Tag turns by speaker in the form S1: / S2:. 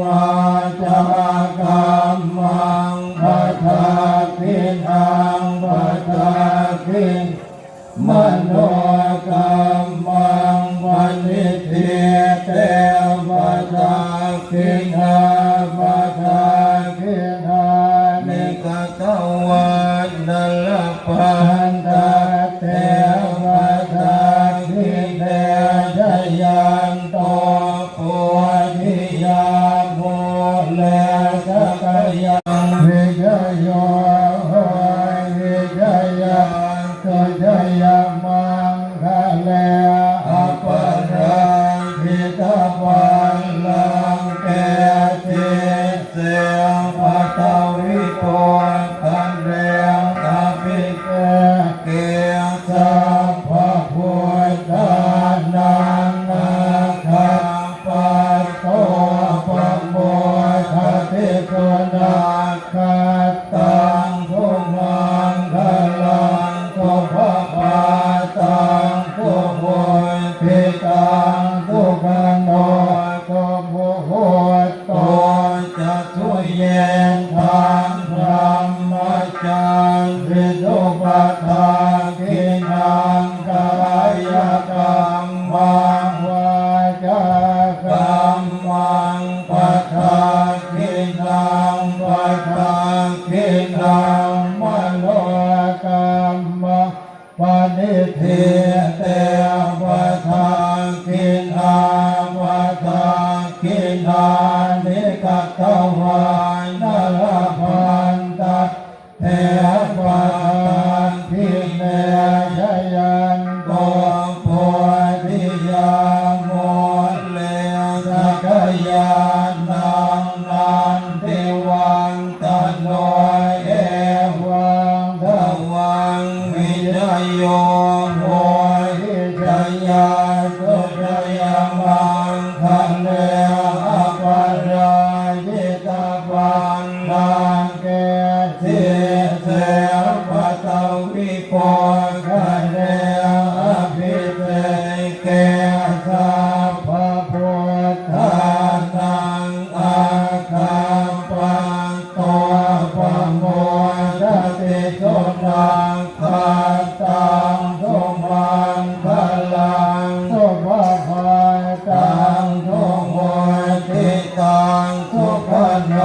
S1: วาจากัมมังปัฏฐาทินังปัฏฐาทิมโนกัมมังปันิทิเตปัฏฐาทินาปัฏฐาทินานิกตวันนัลปันตเตปัฏฐาทิเตชยันโตโพธิยาโมเลสกยังวิจโยวิจยังตุจยมังคะเลอปราทิตาวันลังเกติเสปัตตวิโกคันเรตาภิเกเกสัพพะพุทธานังนาคาปัสโตปะโมทติโกนาคาตังทุมังคะลังทุภะปาตังทุมุทิตังทุขันโนทุมุโหโตจะทุเยนทางพระมจารย์ทุปัฏฐาทินังกายกรรมังวาจากรรมังปัฏฐาทินังปัฏฐาทินังมโนกรรมังปณิทิเตปัฏฐาทินาปัฏฐาทินานิกัตวานัลพันตเทปัฏฐาทิเนชยันโตโพธิยาโมเลสกยานังนันติวันตโนเอวังทวังวิจโยโมหิจยาตุจยมังคะเลอปรายิตาวันลังเกติเสปัตตวิโกคะเลอภิเตเกสัพพะพุทธานังอาคัมปันโตปะโมทติโกนาคาตังทุมังคะลังทุภะภาตังทุโมทิตังทุขันโน